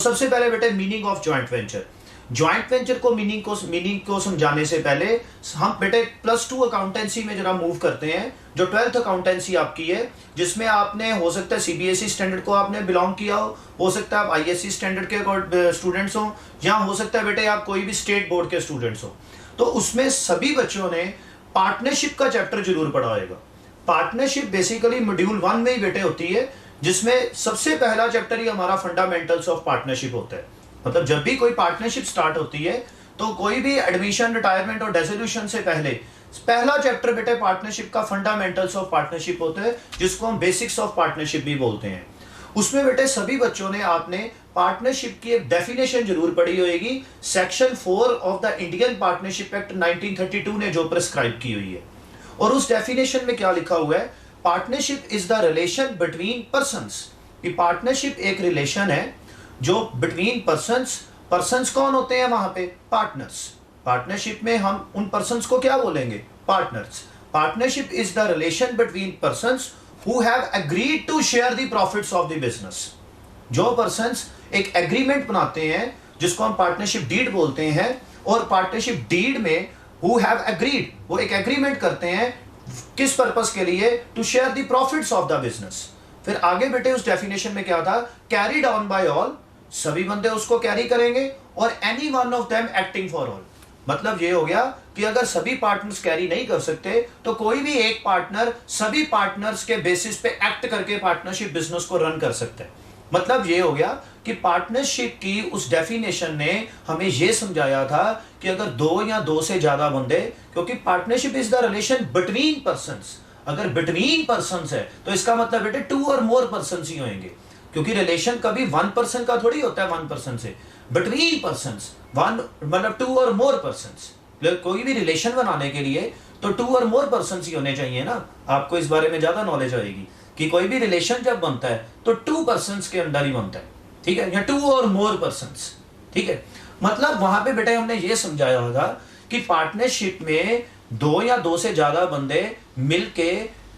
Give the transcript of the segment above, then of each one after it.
सबसे पहले बेटे meaning of joint venture. Joint venture को मीनिंग को समझाने से पहले हम बेटे +2 अकाउंटेंसी में जरा मूव करते हैं, जो 12th अकाउंटेंसी आपकी है, जिसमें आपने हो सकता है सीबीएसई स्टैंडर्ड को आपने बिलोंग किया हो सकता है आप आईएससी स्टैंडर्ड के स्टूडेंट्स हो, या हो सकता है बेटे आप कोई भी स्टेट बोर्ड के स्टूडेंट्स हो। तो उसमें सभी बच्चों ने पार्टनरशिप का चैप्टर जरूर पढ़ा होगा। पार्टनरशिप बेसिकली मॉड्यूल 1 में ही बेटे होती है, जिसमें सबसे पहला चैप्टर ही हमारा फंडामेंटल्स ऑफ पार्टनरशिप होता है। मतलब जब भी कोई पार्टनरशिप स्टार्ट होती है तो कोई भी एडमिशन, रिटायरमेंट और डेसोल्यूशन से पहले पहला चैप्टर बेटे पार्टनरशिप का फंडामेंटल्स ऑफ पार्टनरशिप होता है, जिसको हम बेसिक्स ऑफ पार्टनरशिप भी बोलते हैं। उसमें बेटे सभी बच्चों ने आपने पार्टनरशिप की एक डेफिनेशन जरूर पढ़ी होगी, section 4 of the Indian partnership act 1932 ने जो प्रिस्क्राइब की हुई है। और उस डेफिनेशन में क्या लिखा हुआ है? Partnership is the relation between persons. कि पार्टनरशिप एक रिलेशन है जो बिटवीन पर्संस। पर्संस कौन होते हैं वहां पे? पार्टनर्स। पार्टनरशिप में हम उन पर्संस को क्या बोलेंगे? Partners. Partnership is the relation between persons who have agreed to share the profits of the business. जो पर्संस एक एग्रीमेंट बनाते हैं जिसको हम पार्टनरशिप डीड बोलते हैं, और पार्टनरशिप डीड में हु हैव एग्रीड, वो एक एग्रीमेंट करते हैं किस पर्पस के लिए? To share the profits of the business. फिर आगे बेटे उस डेफिनेशन में क्या था? कैरीड ऑन बाय ऑल, सभी बंदे उसको कैरी करेंगे, और any one of them acting for all. मतलब ये हो गया कि अगर सभी पार्टनर्स कैरी नहीं कर सकते तो कोई भी एक पार्टनर सभी पार्टनर्स के बेसिस पे एक्ट करके पार्टनरशिप बिजनेस को रन कर सकता है। मतलब ये हो गया कि पार्टनरशिप की उस डेफिनेशन ने हमें यह समझाया था कि अगर 2 या 2 से ज्यादा बंदे, क्योंकि partnership is the relation between persons, अगर बिटवीन पर्संस है तो इसका मतलब बेटे 2 और मोर पर्संस ही होंगे, क्योंकि रिलेशन कभी 1 पर्सन का थोड़ी होता है 1 पर्सन से। बिटवीन पर्संस 1 मतलब 2 और मोर पर्संस। कोई भी रिलेशन बनाने के लिए तो 2 और मोर पर्संस ही होने चाहिए ना। आपको इस बारे में ज्यादा नॉलेज होगी कि कोई भी रिलेशन जब बनता है तो 2 पर्संस के अंदर ही बनता है, ठीक है, या 2 और मोर पर्संस, ठीक है। मतलब वहां पे बेटे हमने ये समझाया होगा कि पार्टनरशिप में 2 या 2 से ज्यादा बंदे मिलके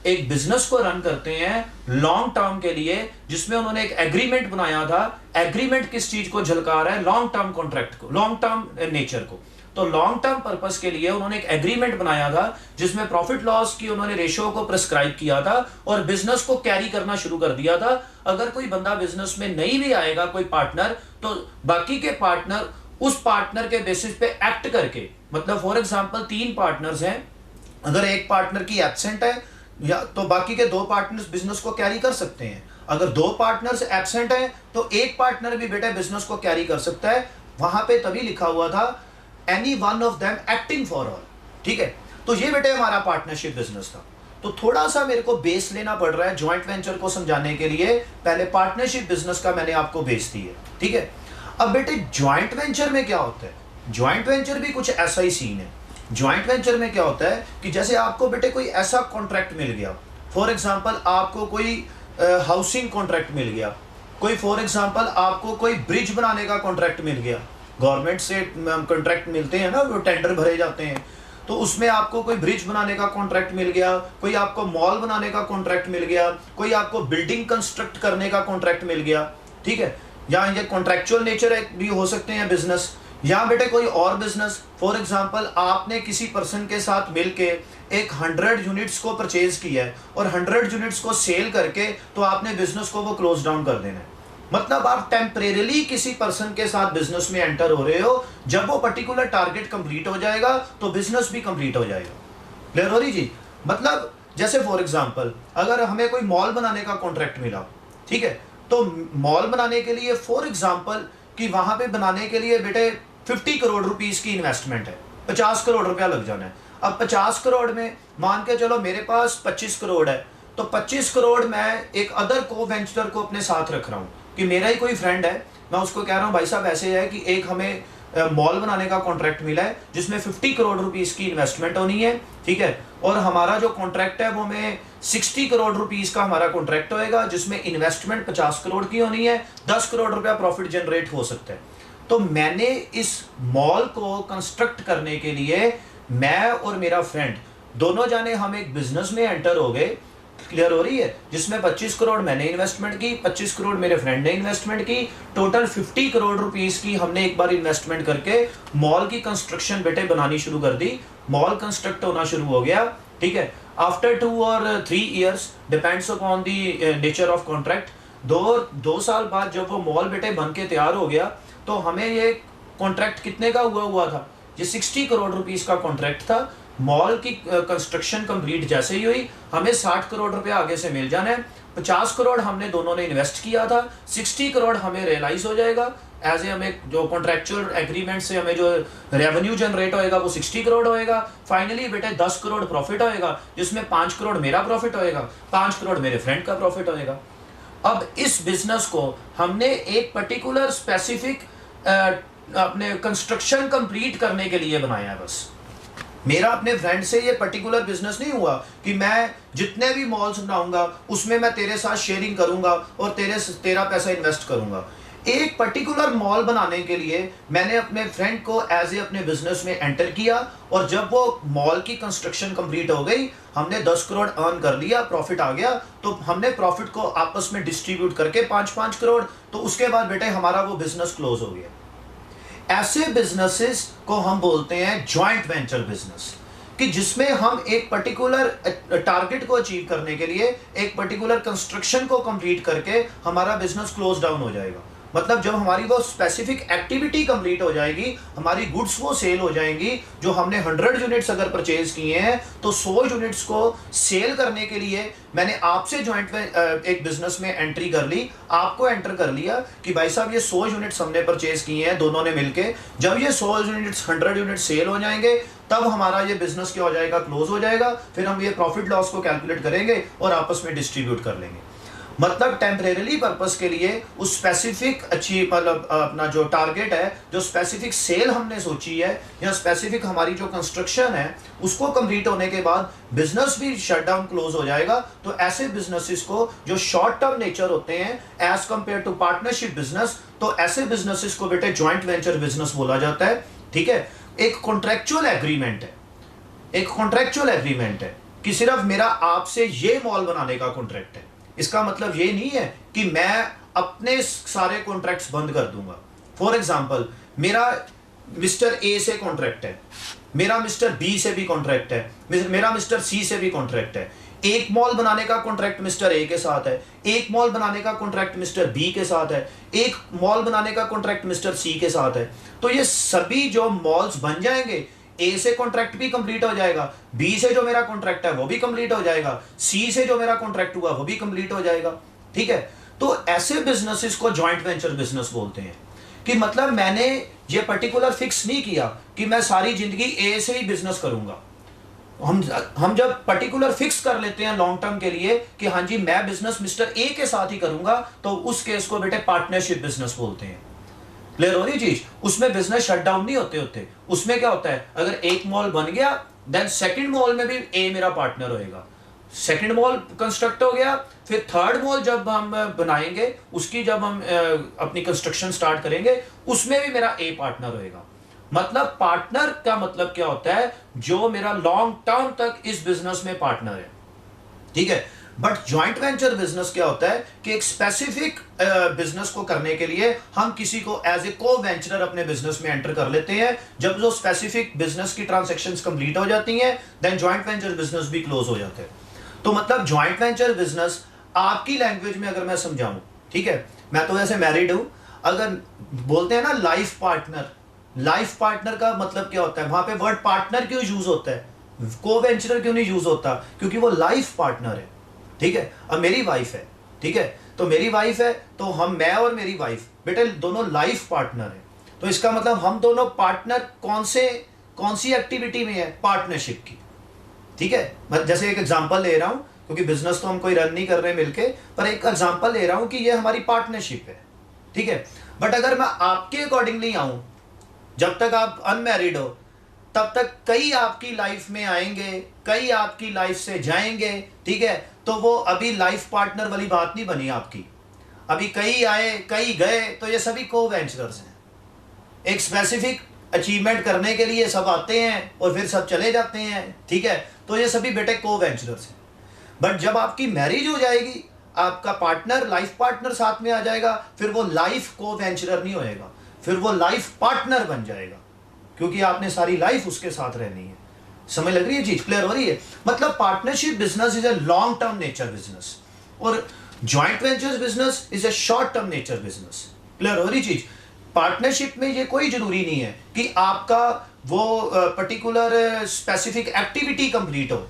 एक बिजनेस को रन करते हैं लॉन्ग टर्म के लिए, जिसमें उन्होंने एक एग्रीमेंट बनाया था। एग्रीमेंट किस चीज को झलका रहा है? लॉन्ग टर्म कॉन्ट्रैक्ट को, लॉन्ग टर्म नेचर को। तो लॉन्ग टर्म पर्पस के लिए उन्होंने एक एग्रीमेंट बनाया था जिसमें प्रॉफिट लॉस की उन्होंने रेशियो को प्रिस्क्राइब किया था और बिजनेस को कैरी करना शुरू कर दिया था। अगर कोई बंदा बिजनेस में नहीं भी आएगा, कोई पार्टनर, तो बाकी के पार्टनर उस पार्टनर के बेसिस पे एक्ट करके, मतलब फॉर एग्जांपल 3 पार्टनर्स हैं, अगर एक पार्टनर की एब्सेंट है या तो बाकी के 2 पार्टनर्स बिजनेस को कैरी कर सकते हैं। अगर 2 पार्टनर्स एब्सेंट हैं तो एक पार्टनर भी बेटा बिजनेस को कैरी कर सकता है। वहां पे तभी लिखा हुआ था any one of them acting for all, ठीक है। तो ये बेटे हमारा पार्टनरशिप बिजनेस था। तो थोड़ा सा मेरे को बेस लेना पड़ रहा है जॉइंट वेंचर को समझाने के लिए। पहले पार्टनरशिप बिजनेस का मैंने आपको बेस दी है, ठीक है। अब बेटे जॉइंट वेंचर में क्या होता है? जॉइंट वेंचर भी कुछ ऐसा ही सीन है। जॉइंट वेंचर में क्या होता है कि जैसे आपको बेटे कोई ऐसा कॉन्ट्रैक्ट मिल गया, फॉर एग्जांपल आपको कोई हाउसिंग कॉन्ट्रैक्ट मिल गया, कोई फॉर एग्जांपल आपको कोई ब्रिज बनाने का कॉन्ट्रैक्ट मिल गया। गवर्नमेंट से कॉन्ट्रैक्ट मिलते हैं ना, वो टेंडर भरे जाते हैं, तो उसमें आपको कोई ब्रिज बनाने का कॉन्ट्रैक्ट मिल गया, कोई आपको मॉल बनाने का कॉन्ट्रैक्ट मिल गया, कोई आपको बिल्डिंग कंस्ट्रक्ट करने का कॉन्ट्रैक्ट मिल गया, ठीक है। या ये कॉन्ट्रैक्चुअल नेचर भी हो सकते हैं बिजनेस, या बेटे कोई और बिजनेस, फॉर एग्जांपल आपने किसी पर्सन के साथ मिलके एक 100 यूनिट्स को परचेज किया है और 100 यूनिट्स को सेल करके तो आपने बिजनेस को वो क्लोज डाउन कर देना है। मतलब आप टेम्परेरीली किसी पर्सन के साथ बिजनेस में एंटर हो रहे हो, जब वो पर्टिकुलर टारगेट कंप्लीट हो जाएगा तो बिजनेस भी कंप्लीट हो जाएगा। क्लियर हो रही जी? मतलब जैसे फॉर एग्जांपल अगर हमें कोई मॉल बनाने का कॉन्ट्रैक्ट मिला, ठीक है, तो मॉल बनाने के लिए फॉर एग्जांपल कि वहां पे बनाने के लिए बेटे 50 करोड़ रुपीस की इन्वेस्टमेंट है, 50 करोड़ रुपया लग जाना है। अब 50 करोड़ में मान के चलो मेरे पास 25 करोड़ है, तो 25 करोड़ मैं एक अदर को वेंचर को अपने साथ रख रहा हूँ कि मेरा ही कोई फ्रेंड है, मैं उसको कह रहा हूँ भाई साहब ऐसे है कि एक हमें मॉल बनाने का कॉन्ट्रैक्ट मिला है जिसमें 50 करोड़ रुपीस की इन्वेस्टमेंट होनी है, ठीक है, और हमारा जो कॉन्ट्रैक्ट है वो में 60 करोड़ रुपीस का हमारा कॉन्ट्रैक्ट होएगा जिसमें इन्वेस्टमेंट 50 करोड़ की होनी है, 10 करोड़ रुपया प्रॉफिट जनरेट हो सकता है। तो मैंने इस मॉल को कंस्ट्रक्ट करने के लिए मैं और मेरा फ्रेंड दोनों जाने हम एक बिजनेस में एंटर हो गए। क्लियर हो रही है, जिसमें 25 करोड़ मैंने इन्वेस्टमेंट की, 25 करोड़ मेरे फ्रेंड ने इन्वेस्टमेंट की, टोटल 50 करोड़ रुपीस की हमने एक बार इन्वेस्टमेंट करके मॉल की कंस्ट्रक्शन बेटे बनानी शुरू कर दी। मॉल कंस्ट्रक्ट होना शुरू हो गया, ठीक है। आफ्टर 2 और 3 years depends upon the nature of contract, दो साल बाद जब वो मॉल बेटे बन के तैयार हो गया तो हमें ये कॉन्ट्रैक्ट कितने का हुआ था, ये 60 करोड़ रुपीस का कॉन्ट्रैक्ट था। मॉल की कंस्ट्रक्शन कंप्लीट जैसे ही हुई हमें 60 करोड़ रुपए आगे से मिल जाना है। 50 करोड़ हमने दोनों ने इन्वेस्ट किया था, 60 करोड़ हमें रियलाइज हो जाएगा एज ए, हमें जो कॉन्ट्रैक्चुअल एग्रीमेंट से हमें जो रेवेन्यू जनरेट होएगा वो 60 करोड़ होएगा। फाइनली बेटे 10 करोड़ प्रॉफिट होएगा, जिसमें 5 करोड़ मेरा प्रॉफिट होएगा, 5 करोड़ मेरे फ्रेंड का प्रॉफिट होएगा। अब इस बिजनेस को हमने एक पर्टिकुलर स्पेसिफिक अपने कंस्ट्रक्शन कंप्लीट करने के लिए बनाया है। बस मेरा अपने फ्रेंड से ये पर्टिकुलर बिजनेस नहीं हुआ कि मैं जितने भी मॉल्स बनाऊंगा उसमें मैं तेरे साथ शेयरिंग करूंगा और तेरा पैसा इन्वेस्ट करूंगा। एक पर्टिकुलर मॉल बनाने के लिए मैंने अपने फ्रेंड को एज ए अपने बिजनेस में एंटर किया, और जब वो मॉल की कंस्ट्रक्शन कंप्लीट हो गई हमने 10 करोड़ अर्न कर लिया, प्रॉफिट आ गया, तो हमने प्रॉफिट को आपस में डिस्ट्रीब्यूट करके 5-5 करोड़, तो उसके बाद बेटे हमारा वो बिजनेस क्लोज हो गया। ऐसे बिजनेसेस को हम बोलते हैं जॉइंट वेंचर बिजनेस, कि जिसमें हम एक पर्टिकुलर टारगेट को अचीव करने के लिए एक पर्टिकुलर कंस्ट्रक्शन को कंप्लीट करके हमारा बिजनेस क्लोज डाउन हो जाएगा। मतलब जब हमारी वो स्पेसिफिक एक्टिविटी कंप्लीट हो जाएगी, हमारी गुड्स वो सेल हो जाएंगी, जो हमने 100 यूनिट्स अगर परचेज किए हैं तो 100 यूनिट्स को सेल करने के लिए मैंने आपसे जॉइंट एक बिजनेस में एंट्री कर ली, आपको एंटर कर लिया कि भाई साहब ये 100 यूनिट्स हमने परचेज किए हैं दोनों ने मिलके। जब ये 100 यूनिट्स 100 यूनिट्स सेल हो जाएंगे तब हमारा ये बिजनेस क्या हो जाएगा, क्लोज हो जाएगा। फिर हम ये प्रॉफिट लॉस को कैलकुलेट करेंगे और आपस में डिस्ट्रीब्यूट कर लेंगे। मतलब टेम्परेरी पर्पस के लिए उस स्पेसिफिक अचीव, मतलब अपना जो टारगेट है, जो स्पेसिफिक सेल हमने सोची है या स्पेसिफिक हमारी जो कंस्ट्रक्शन है उसको कंप्लीट होने के बाद बिजनेस भी शट डाउन क्लोज हो जाएगा। तो ऐसे बिजनेसेस को जो शॉर्ट टर्म नेचर होते हैं as compare to partnership business, तो ऐसे बिजनेसेस को बेटे जॉइंट वेंचर बिजनेस बोला जाता है। ठीक है, एक कॉन्ट्रेक्चुअल एग्रीमेंट है, एक कॉन्ट्रेक्चुअल एग्रीमेंट है कि सिर्फ मेरा आपसे ये मॉल बनाने का कॉन्ट्रैक्ट है। इसका मतलब ये नहीं है कि मैं अपने सारे कॉन्ट्रैक्ट्स बंद कर दूंगा। फॉर एग्जांपल मेरा मिस्टर ए से कॉन्ट्रैक्ट है, मेरा मिस्टर बी से भी कॉन्ट्रैक्ट है, मेरा मिस्टर सी से भी कॉन्ट्रैक्ट है। एक मॉल बनाने का कॉन्ट्रैक्ट मिस्टर ए के साथ है, एक मॉल बनाने का कॉन्ट्रैक्ट मिस्टर बी के साथ है, एक मॉल बनाने का कॉन्ट्रैक्ट मिस्टर सी के साथ है। तो ये सभी जो मॉल्स बन जाएंगे, ए से कॉन्ट्रैक्ट भी कंप्लीट हो जाएगा, बी से जो मेरा कॉन्ट्रैक्ट है वो भी कंप्लीट हो जाएगा, सी से जो मेरा कॉन्ट्रैक्ट हुआ वो भी कंप्लीट हो जाएगा। ठीक है, तो ऐसे बिजनेसेस को जॉइंट वेंचर बिजनेस बोलते हैं कि मतलब मैंने ये पर्टिकुलर फिक्स नहीं किया कि मैं सारी जिंदगी ए से ही बिजनेस करूंगा। हम जब पर्टिकुलर फिक्स कर लेते हैं लॉन्ग टर्म के लिए कि हाँ जी मैं बिजनेस मिस्टर ए के साथ ही करूंगा, तो उस केस को बेटे पार्टनरशिप बिजनेस बोलते हैं। क्लियर हो रही चीज? उसमें बिजनेस शट डाउन नहीं होते। उसमें क्या होता है, अगर एक मॉल बन गया देन सेकंड मॉल में भी ए मेरा पार्टनर होएगा। सेकंड मॉल कंस्ट्रक्ट हो गया, फिर थर्ड मॉल जब हम बनाएंगे, उसकी जब हम अपनी कंस्ट्रक्शन स्टार्ट करेंगे, उसमें भी मेरा ए पार्टनर होएगा। मतलब पार्टनर का मतलब क्या होता है, जो मेरा लॉन्ग टर्म तक इस बिजनेस में पार्टनर है। ठीक है, बट जॉइंट वेंचर बिजनेस क्या होता है कि एक स्पेसिफिक बिजनेस को करने के लिए हम किसी को एज ए को वेंचरर अपने बिजनेस में एंटर कर लेते हैं। जब जो स्पेसिफिक बिजनेस की ट्रांजैक्शंस कंप्लीट हो जाती हैं देन जॉइंट वेंचर बिजनेस भी क्लोज हो जाते हैं। तो मतलब जॉइंट वेंचर बिजनेस आपकी लैंग्वेज में अगर मैं समझाऊं, ठीक है, मैं तो वैसे मैरिड हूं, अगर बोलते हैं ना लाइफ पार्टनर, लाइफ पार्टनर का मतलब क्या होता है, वहां पे वर्ड पार्टनर क्यों यूज होता है, को वेंचरर क्यों नहीं यूज होता, क्योंकि वो लाइफ पार्टनर है। ठीक है, अब मेरी वाइफ है, ठीक है, तो मेरी वाइफ है तो मैं और मेरी वाइफ बेटे दोनों लाइफ पार्टनर है। तो इसका मतलब हम दोनों पार्टनर कौन सी एक्टिविटी में है, पार्टनरशिप की। ठीक है, मैं जैसे एक एग्जांपल ले रहा हूं, क्योंकि बिजनेस तो हम कोई रन नहीं कर रहे मिलके, पर एक एग्जांपल ले रहा हूं कि ये हमारी पार्टनरशिप है। ठीक है, बट अगर मैं आपके अकॉर्डिंगली आऊं, जब तक आप अनमैरिड हो तब तक कई आपकी लाइफ में आएंगे, कई आपकी लाइफ से जाएंगे। ठीक है, तो वो अभी लाइफ पार्टनर वाली बात नहीं बनी आपकी। अभी कई आए कई गए, तो ये सभी को वेंचरर्स हैं। एक स्पेसिफिक अचीवमेंट करने के लिए सब आते हैं और फिर सब चले जाते हैं। ठीक है, तो ये सभी बेटे को वेंचरर्स हैं। बट जब आपकी मैरिज हो जाएगी, आपका पार्टनर, लाइफ पार्टनर साथ में आ जाएगा, फिर वो लाइफ को वेंचरर नहीं होएगा, फिर वो लाइफ पार्टनर बन जाएगा, क्योंकि आपने सारी लाइफ उसके साथ रहनी है। समझ लग रही है चीज? क्लियर हो रही है? मतलब partnership business is a long term nature business और joint ventures business is a short term nature business. Clear हो रही चीज? पार्टनरशिप में ये कोई जरूरी नहीं है कि आपका वो पर्टिकुलर स्पेसिफिक एक्टिविटी कंप्लीट हो।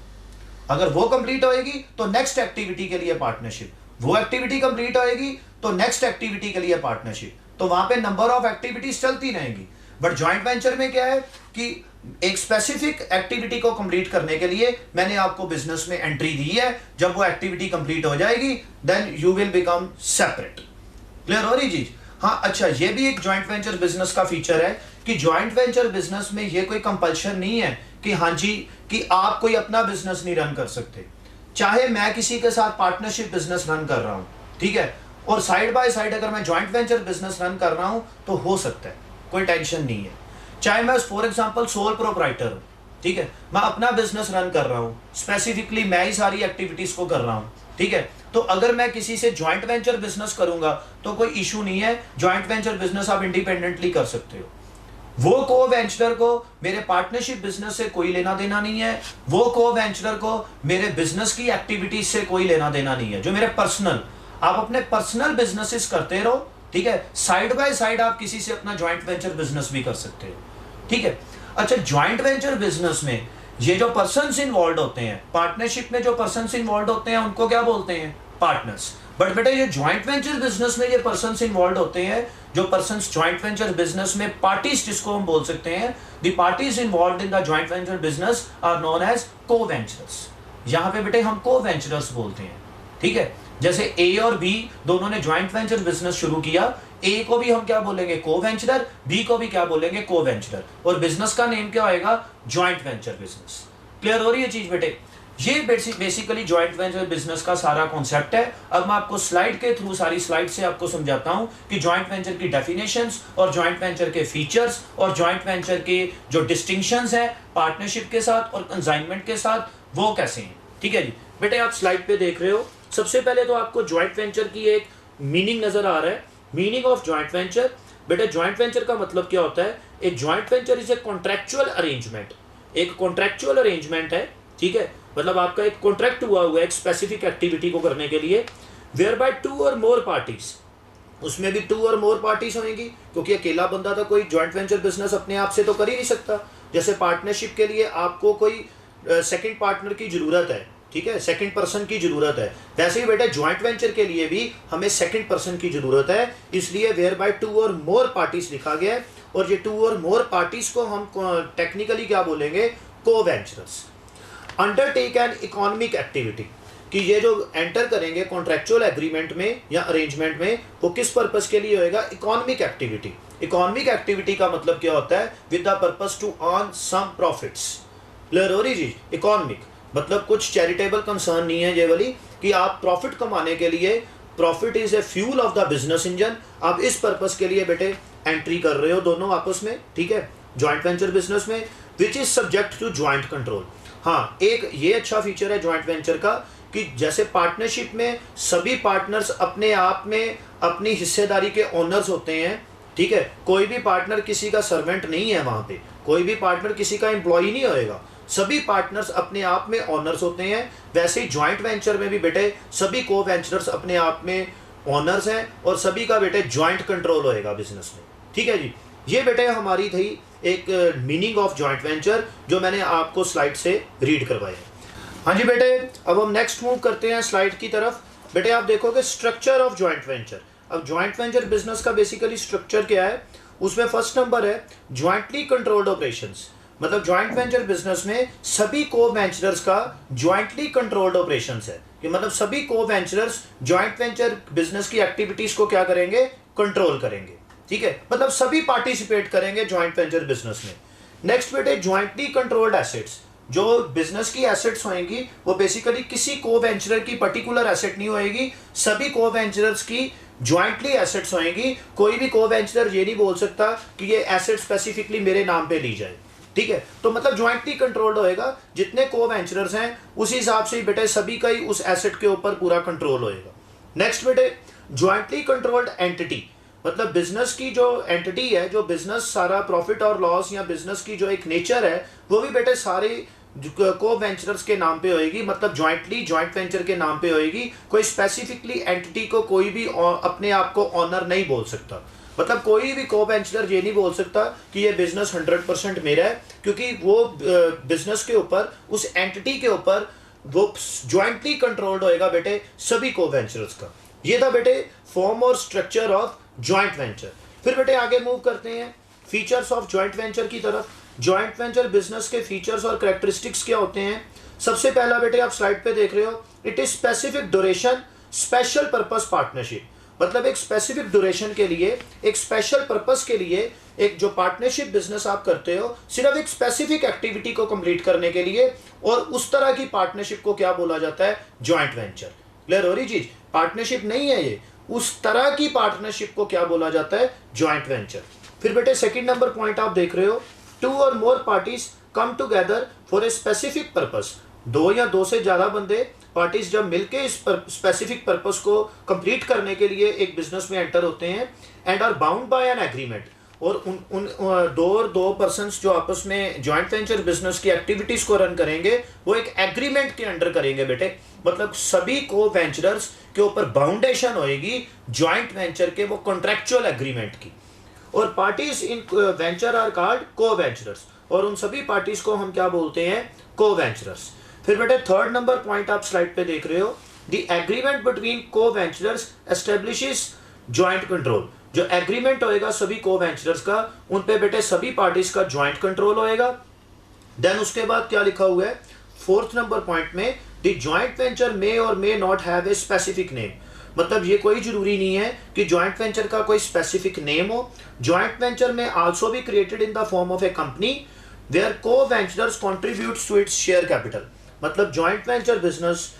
अगर वो कंप्लीट होएगी तो नेक्स्ट एक्टिविटी के लिए पार्टनरशिप, वो एक्टिविटी कंप्लीट होएगी तो नेक्स्ट एक्टिविटी के लिए पार्टनरशिप, तो वहां पे नंबर ऑफ एक्टिविटीज चलती रहेंगी। बट जॉइंट वेंचर में क्या है कि एक स्पेसिफिक एक्टिविटी को कंप्लीट करने के लिए मैंने आपको बिजनेस में एंट्री दी है, जब वो एक्टिविटी कंप्लीट हो जाएगी then you will become separate. Clear हो रही चीज? हाँ, अच्छा, ये भी एक जॉइंट वेंचर बिजनेस का फीचर है कि जॉइंट वेंचर बिजनेस में ये कोई कंपल्शन नहीं है कि हाँ जी कि आप कोई अपना बिजनेस नहीं रन कर सकते। चाहे मैं किसी के साथ पार्टनरशिप बिजनेस रन कर रहा हूं, ठीक है, और साइड बाय साइड अगर मैं जॉइंट वेंचर बिजनेस रन कर रहा हूं तो हो सकता है, कोई टेंशन नहीं है। चाहे मैं फॉर एग्जांपल सोल प्रोप्राइटर हूं, ठीक है, मैं अपना बिजनेस रन कर रहा हूं, स्पेसिफिकली मैं ही सारी एक्टिविटीज को कर रहा हूं, ठीक है, तो अगर मैं किसी से जॉइंट वेंचर बिजनेस करूंगा तो कोई इशू नहीं है। जॉइंट वेंचर बिजनेस आप इंडिपेंडेंटली कर सकते हो। वो को वेंचर को मेरे पार्टनरशिप बिजनेस से कोई लेना देना नहीं है, वो को वेंचर को मेरे बिजनेस की एक्टिविटीज से कोई लेना देना नहीं है। जो मेरे पर्सनल, आप अपने पर्सनल बिजनेसेस करते रहो, ठीक है, साइड बाय साइड आप किसी से अपना जॉइंट वेंचर बिजनेस भी कर सकते हो, ठीक है। अच्छा, जॉइंट वेंचर बिजनेस में ये जो पर्सन्स इन्वॉल्व होते हैं, पार्टनरशिप में जो पर्सन्स इन्वॉल्व होते हैं उनको क्या बोलते हैं? पार्टनर्स। बट बेटा ये जॉइंट वेंचर बिजनेस में ये पर्सन्स इन्वॉल्व होते हैं, जो पर्सन्स जॉइंट वेंचर बिजनेस में पार्टीज, जिसको हम बोल सकते हैं the parties involved in the joint venture business are known as co venturers. यहां पे बेटे हम को वेंचरर्स बोलते हैं, ठीक है। जैसे ए और बी दोनों ने जॉइंट वेंचर बिजनेस शुरू किया, ए को भी हम क्या बोलेंगे? को वेंचरर, बी को भी क्या बोलेंगे? को वेंचरर, और बिजनेस का नेम क्या होएगा? Joint venture business. क्लियर हो रही है चीज बेटे? ये बेसिकली जॉइंट वेंचर बिजनेस का सारा कॉन्सेप्ट है। अब मैं आपको स्लाइड के थ्रू, सारी स्लाइड से आपको समझाता हूं कि जॉइंट वेंचर की डेफिनेशंस और जॉइंट वेंचर के फीचर्स और जॉइंट वेंचर के जो डिस्टिंक्शंस हैं पार्टनरशिप के साथ और कंसाइनमेंट के साथ, वो कैसे हैं, ठीक है जी। बेटे आप स्लाइड पे देख रहे हो, सबसे पहले तो आपको जॉइंट वेंचर की एक मीनिंग नजर आ रहा है। मीनिंग ऑफ जॉइंट वेंचर, बेटे जॉइंट वेंचर का मतलब क्या होता है? एक joint venture is a contractual arrangement, एक कॉन्ट्रैक्चुअल अरेंजमेंट है, ठीक है, मतलब आपका एक कॉन्ट्रैक्ट हुआ है एक स्पेसिफिक एक्टिविटी को करने के लिए, where by two or more parties, उसमें भी टू और मोर पार्टीज होंगी, क्योंकि अकेला बंदा तो कोई जॉइंट वेंचर बिजनेस अपने आप से तो कर ही नहीं सकता। जैसे पार्टनरशिप के लिए आपको कोई सेकंड पार्टनर की जरूरत है, ठीक है, सेकंड पर्सन की जरूरत है, वैसे ही बेटा जॉइंट वेंचर के लिए भी हमें सेकंड पर्सन की जरूरत है, इसलिए where by two or more parties लिखा गया है। और ये टू और मोर पार्टीज को हम टेक्निकली क्या बोलेंगे? को venturers. Undertake an economic activity, कि ये जो एंटर करेंगे कॉन्ट्रैक्चुअल एग्रीमेंट में या अरेंजमेंट में, वो किस पर्पस के लिए होएगा? Economic activity. इकोनॉमिक एक्टिविटी का मतलब क्या होता है? With the purpose to earn some profits. Clear हो रही जी? इकोनॉमिक मतलब कुछ चैरिटेबल कंसर्न नहीं है ये वाली कि आप प्रॉफिट कमाने के लिए, profit is a fuel of the business engine, आप इस पर्पस के लिए बेटे एंट्री कर रहे हो दोनों आपस में, ठीक है, जॉइंट वेंचर बिजनेस में, which is subject to joint control. हाँ, एक ये अच्छा फीचर है जॉइंट वेंचर का कि जैसे पार्टनरशिप में सभी पार्टनर्स अपने आप में अपनी हिस्सेदारी के ओनर्स होते हैं, ठीक है, कोई भी पार्टनर किसी का सर्वेंट नहीं है, वहां पे कोई भी पार्टनर किसी का एम्प्लॉय नहीं होएगा, सभी पार्टनर्स अपने आप में ओनर्स होते हैं। वैसे ही जॉइंट वेंचर में भी बेटे सभी को वेंचरर्स अपने आप में ओनर्स हैं और सभी का बेटे जॉइंट कंट्रोल होएगा बिजनेस में, ठीक है जी। ये बेटे हमारी थी एक मीनिंग ऑफ जॉइंट वेंचर जो मैंने आपको स्लाइड से रीड करवाया। हाँ जी बेटे, अब हम नेक्स्ट मूव करते हैं स्लाइड की तरफ। बेटे आप देखोगे स्ट्रक्चर ऑफ जॉइंट वेंचर। अब जॉइंट वेंचर बिजनेस का बेसिकली स्ट्रक्चर क्या है? उसमें फर्स्ट नंबर है ज्वाइंटली कंट्रोल्ड ऑपरेशंस। मतलब जॉइंट वेंचर बिजनेस में सभी को वेंचरर्स का ज्वाइंटली कंट्रोल्ड ऑपरेशंस है, कि मतलब सभी को वेंचरर्स जॉइंट वेंचर बिजनेस की एक्टिविटीज को क्या करेंगे? कंट्रोल करेंगे, ठीक है, मतलब सभी पार्टिसिपेट करेंगे जॉइंट वेंचर बिजनेस में। नेक्स्ट बेटे ज्वाइंटली कंट्रोल्ड एसेट्स। जो बिजनेस की एसेट्स होंगी वो बेसिकली किसी को वेंचरर की पर्टिकुलर एसेट नहीं होएगी, सभी को वेंचरर्स की ज्वाइंटली एसेट्स होंगी। कोई भी को वेंचरर ये नहीं बोल सकता कि ये एसेट स्पेसिफिकली मेरे नाम पे ली जाए, ठीक है, तो मतलब ज्वाइंटली कंट्रोल्ड होएगा, जितने को वेंचरर्स हैं उसी हिसाब से बेटे सभी का ही उस एसेट के ऊपर पूरा कंट्रोल होएगा। नेक्स्ट बेटे ज्वाइंटली कंट्रोल्ड एंटिटी, मतलब बिजनेस की जो एंटिटी है, जो बिजनेस सारा प्रॉफिट और लॉस या बिजनेस की जो एक नेचर है वो भी बेटे सारे को वेंचरर्स के नाम पे होएगी, मतलब ज्वाइंटली जॉइंट वेंचर के नाम पे होएगी। कोई स्पेसिफिकली एंटिटी को कोई भी अपने आप को ऑनर नहीं बोल सकता, मतलब कोई भी को वेंचर ये नहीं बोल सकता कि ये बिजनेस 100% मेरा है, क्योंकि वो बिजनेस के ऊपर उस एंटिटी के ऊपर वो ज्वाइंटली कंट्रोल्ड होएगा बेटे सभी को वेंचर्स का। ये था बेटे फॉर्म और स्ट्रक्चर ऑफ ज्वाइंट वेंचर। फिर बेटे आगे मूव करते हैं फीचर्स ऑफ ज्वाइंट वेंचर की तरफ। ज्वाइंट वेंचर बिजनेस के फीचर्स और कैरेक्टरिस्टिक्स क्या होते हैं? सबसे पहला बेटे आप स्लाइड पे देख रहे हो, it is specific duration special purpose partnership, मतलब एक स्पेसिफिक ड्यूरेशन के लिए, एक स्पेशल पर्पस के लिए एक जो पार्टनरशिप बिजनेस आप करते हो सिर्फ एक स्पेसिफिक एक्टिविटी को कंप्लीट करने के लिए, और उस तरह की पार्टनरशिप को क्या बोला जाता है? Joint venture. क्लियर हो रही चीज? पार्टनरशिप नहीं है ये, उस तरह की पार्टनरशिप को क्या बोला जाता है? Joint venture. फिर बेटे सेकंड नंबर पॉइंट आप देख रहे हो, two or more parties come together for a specific purpose, दो या दो से ज्यादा बंदे पार्टीज जब मिलके इस स्पेसिफिक पर्पस को कंप्लीट करने के लिए एक बिजनेस में एंटर होते हैं, and are bound by an agreement, और उन दो पर्सन्स जो आपस में ज्वाइंट वेंचर बिजनेस की एक्टिविटीज को रन करेंगे वो एक एग्रीमेंट के अंडर करेंगे बेटे, मतलब सभी को वेंचरर्स के ऊपर बाउंडेशन होएगी ज्वाइंट वेंचर के वो कॉन्ट्रेक्चुअल एग्रीमेंट की। और parties in venture are called co venturers, और उन सभी पार्टीज को हम क्या बोलते हैं? को वेंचरर्स। फिर बेटे थर्ड नंबर पॉइंट आप स्लाइड पे देख रहे हो, द एग्रीमेंट बिटवीन को वेंचरर्स एस्टेब्लिशेस ज्वाइंट कंट्रोल, जो एग्रीमेंट होएगा सभी को वेंचरर्स का, उन पे बेटे सभी पार्टीज का ज्वाइंट कंट्रोल होएगा। देन उसके बाद क्या लिखा हुआ है फोर्थ नंबर पॉइंट में, द ज्वाइंट वेंचर मे और may not have a specific name, मतलब ये कोई जरूरी नहीं है कि ज्वाइंट वेंचर का कोई स्पेसिफिक नेम हो। ज्वाइंट वेंचर में also be created in the form of a company where co venturers contributes to its share capital, मतलब ज्वाइंट वेंचर बिजनेस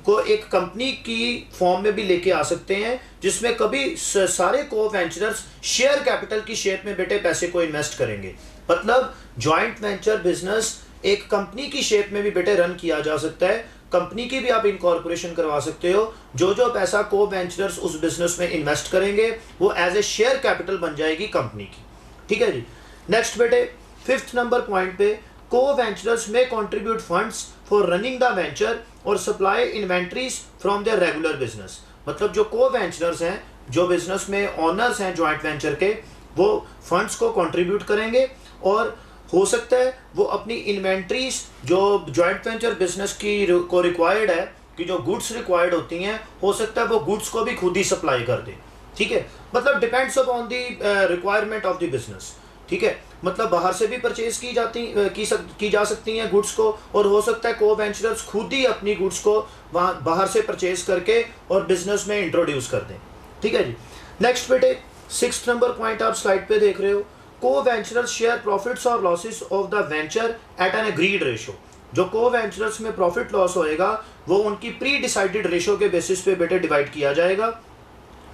को एक कंपनी की फॉर्म में भी लेके आ सकते हैं, जिसमें कभी सारे को वेंचरर्स शेयर कैपिटल की शेप में बेटे पैसे को इन्वेस्ट करेंगे, मतलब ज्वाइंट वेंचर बिजनेस एक कंपनी की शेप में भी बेटे रन किया जा सकता है, कंपनी की भी आप इनकॉर्पोरेशन करवा सकते हो। जो जो पैसा को वेंचरर्स उस बिजनेस में इन्वेस्ट करेंगे वो एज ए शेयर कैपिटल बन जाएगी कंपनी की। ठीक है जी। नेक्स्ट बेटे फिफ्थ नंबर पॉइंट पे, को वेंचरर्स में contribute funds for running the venture or supply inventories from their regular business, मतलब जो को वेंचरर्स हैं, जो बिजनेस में ओनर्स हैं ज्वाइंट वेंचर के, वो फंड्स को कंट्रीब्यूट करेंगे, और हो सकता है वो अपनी इन्वेंट्रीज जो ज्वाइंट वेंचर बिजनेस की को रिक्वायर्ड है, कि जो गुड्स रिक्वायर्ड होती हैं, हो सकता है वो गुड्स को भी खुद ही सप्लाई कर दे। ठीक है, मतलब depends upon the requirement of the business. ठीक है, मतलब बाहर से भी परचेज की जा सकती हैं गुड्स को, और हो सकता है को वेंचरर्स खुद ही अपनी गुड्स को वहाँ बाहर से परचेज करके और बिजनेस में इंट्रोड्यूस कर दें। ठीक है जी। नेक्स्ट बेटे सिक्स्थ नंबर पॉइंट आप स्लाइड पे देख रहे हो, co venturers share profits or losses of the venture at an agreed ratio, जो को वेंचरर्स में प्रॉफिट लॉस होएगा वो उनकी प्री डिसाइडेड रेशो के बेसिस पे बेटे डिवाइड किया जाएगा।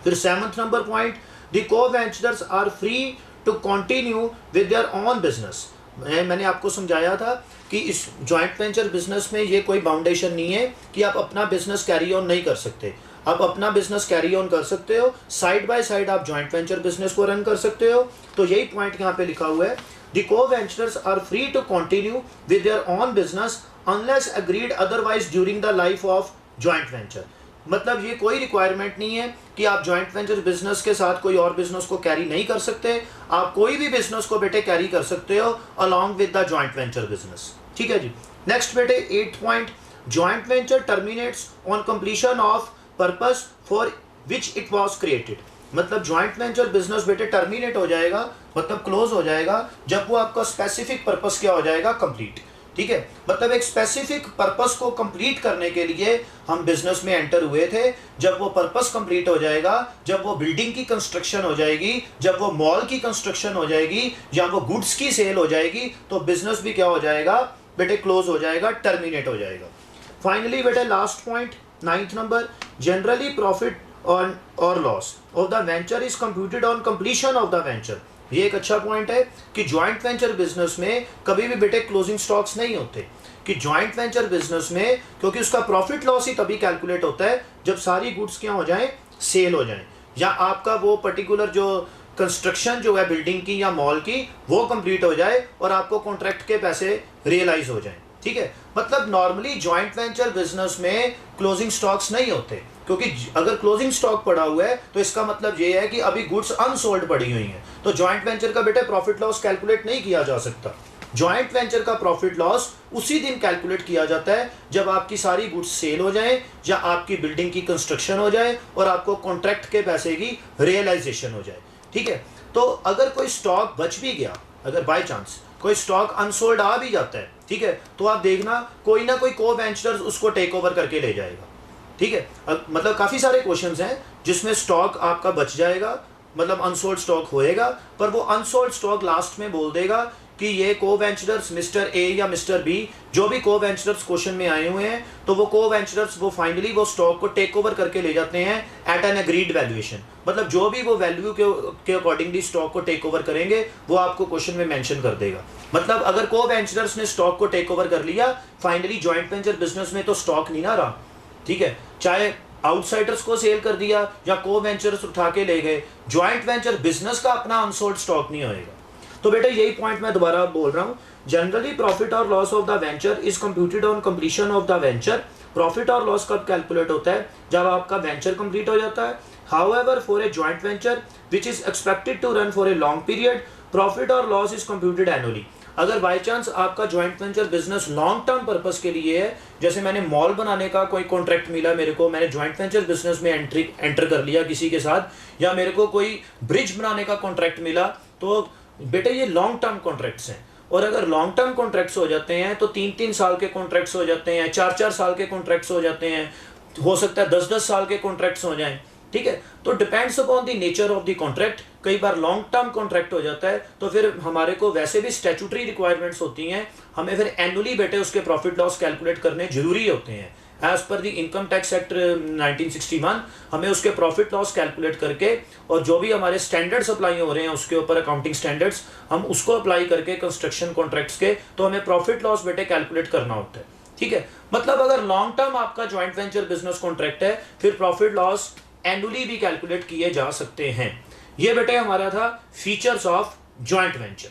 फिर seventh number point, the co venturers are free to continue with their own business. मैंने आपको समझाया था कि इस ज्वाइंट वेंचर बिजनेस में ये कोई बाउंडेशन नहीं है कि आप अपना बिजनेस कैरी ऑन नहीं कर सकते, आप अपना बिजनेस कैरी ऑन कर सकते हो, साइड बाय साइड आप ज्वाइंट वेंचर बिजनेस को रन कर सकते हो। तो यही पॉइंट यहाँ पे लिखा हुआ है, the co venturers are free to continue with their own business unless agreed otherwise during the life of joint venture, मतलब ये कोई रिक्वायरमेंट नहीं है कि आप ज्वाइंट वेंचर बिजनेस के साथ कोई और बिजनेस को कैरी नहीं कर सकते, आप कोई भी बिजनेस को बेटे कैरी कर सकते हो along with the joint venture business. ठीक है जी। नेक्स्ट बेटे eight point, joint venture terminates on completion of purpose for which it was created, मतलब ज्वाइंट वेंचर बिजनेस बेटे टर्मिनेट हो जाएगा, मतलब क्लोज हो जाएगा जब वो आपका स्पेसिफिक पर्पस क्या हो जाएगा? कंप्लीट। ठीक है, मतलब एक स्पेसिफिक पर्पस को कंप्लीट करने के लिए हम बिजनेस में एंटर हुए थे, जब वो पर्पस कंप्लीट हो जाएगा, जब वो बिल्डिंग की कंस्ट्रक्शन हो जाएगी, जब वो मॉल की कंस्ट्रक्शन हो जाएगी, या वो गुड्स की सेल हो जाएगी, तो बिजनेस भी क्या हो जाएगा बेटे? क्लोज हो जाएगा, टर्मिनेट हो जाएगा। फाइनली बेटे last point ninth number, generally profit और loss of the venture is computed on completion of the venture, ये एक अच्छा पॉइंट है कि जॉइंट वेंचर बिजनेस में कभी भी बेटे क्लोजिंग स्टॉक्स नहीं होते, कि जॉइंट वेंचर बिजनेस में, क्योंकि उसका प्रॉफिट लॉस ही तभी कैलकुलेट होता है जब सारी गुड्स क्या हो जाएं, सेल हो जाएं, या आपका वो पर्टिकुलर जो कंस्ट्रक्शन जो है बिल्डिंग की या मॉल की वो कंप्लीट हो जाए और आपको कॉन्ट्रैक्ट के पैसे रियलाइज हो जाएं। ठीक है, मतलब नॉर्मली जॉइंट वेंचर बिजनेस में क्लोजिंग स्टॉक्स नहीं होते, क्योंकि अगर क्लोजिंग स्टॉक पड़ा हुआ है तो इसका मतलब ये है कि अभी गुड्स अनसोल्ड पड़ी हुई हैं, तो जॉइंट वेंचर का बेटे प्रॉफिट लॉस कैलकुलेट नहीं किया जा सकता। जॉइंट वेंचर का प्रॉफिट लॉस उसी दिन कैलकुलेट किया जाता है जब आपकी सारी गुड्स सेल हो जाए या आपकी बिल्डिंग की कंस्ट्रक्शन हो जाए और आपको कॉन्ट्रैक्ट के पैसे की रियलाइजेशन हो जाए। ठीक है, तो अगर कोई स्टॉक बच भी गया, अगर बाय चांस कोई स्टॉक अनसोल्ड आ भी जाता है, ठीक है, तो आप देखना कोई ना कोई को वेंचर्स उसको टेक ओवर करके ले जाएगा। ठीक है, मतलब काफ़ी सारे क्वेश्चंस हैं जिसमें स्टॉक आपका बच जाएगा, मतलब अनसोल्ड स्टॉक होएगा, पर वो अनसोल्ड स्टॉक लास्ट में बोल देगा कि ये को वेंचरर्स मिस्टर ए या मिस्टर बी, जो भी को वेंचरर्स क्वेश्चन में आए हुए हैं, तो वो को वेंचरर्स वो फाइनली वो स्टॉक को टेक ओवर करके ले जाते हैं एट एन एग्रीड वैल्यूएशन। मतलब जो भी वो वैल्यू के अकॉर्डिंगली स्टॉक को टेक ओवर करेंगे वो आपको क्वेश्चन में मेंशन कर देगा। मतलब अगर को वेंचरर्स ने स्टॉक को टेक ओवर कर लिया, फाइनली जॉइंट वेंचर बिजनेस में तो स्टॉक नहीं ना रहा। ठीक है, चाहे आउटसाइडर्स को सेल कर दिया या को वेंचर्स उठा के ले गए, जॉइंट वेंचर बिजनेस का अपना अनसोल्ड स्टॉक नहीं होएगा। तो बेटा यही पॉइंट मैं दोबारा बोल रहा हूँ, जनरली प्रॉफिट और loss of the venture is computed on completion of the venture. Profit और लॉस कब कैलकुलेट होता है, जब आपका वेंचर कंप्लीट हो जाता है। However for a joint venture which is expected to run for a long period, profit और लॉस इज कंप्यूटेड एनुअली। अगर बाई चांस आपका joint venture business long term purpose के लिए है, जैसे मैंने मॉल बनाने का कोई कॉन्ट्रैक्ट मिला मेरे को, मैंने जॉइंट वेंचर बिजनेस में एंटर कर लिया किसी के साथ, या मेरे को कोई ब्रिज बनाने का कॉन्ट्रैक्ट मिला, तो बेटे ये लॉन्ग टर्म कॉन्ट्रैक्ट्स हैं। और अगर लॉन्ग टर्म कॉन्ट्रैक्ट्स हो जाते हैं तो 3-3 साल के कॉन्ट्रैक्ट्स हो जाते हैं, 4-4 साल के कॉन्ट्रैक्ट्स हो जाते हैं, हो सकता है 10-10 साल के कॉन्ट्रैक्ट्स हो जाएं। ठीक है, तो depends upon the nature of the contract. कई बार लॉन्ग टर्म कॉन्ट्रैक्ट हो जाता है तो फिर हमारे को वैसे भी स्टैट्यूटरी रिक्वायरमेंट्स होती हैं, हमें फिर एनुअली बेटे उसके प्रॉफिट लॉस कैलकुलेट करने जरूरी होते हैं। As per the income tax act 1961 हमें उसके प्रॉफिट लॉस कैलकुलेट करके और जो भी हमारे स्टैंडर्ड्स अप्लाई हो रहे हैं उसके ऊपर अकाउंटिंग स्टैंडर्ड्स हम उसको अप्लाई करके कंस्ट्रक्शन कॉन्ट्रैक्ट्स के, तो हमें प्रॉफिट लॉस बेटे कैलकुलेट करना होता है। ठीक है, मतलब अगर लॉन्ग टर्म आपका जॉइंट वेंचर बिजनेस कॉन्ट्रैक्ट है फिर प्रॉफिट लॉस एनुअली भी कैलकुलेट किए जा सकते हैं। ये बेटे हमारा था फीचर्स ऑफ जॉइंट वेंचर।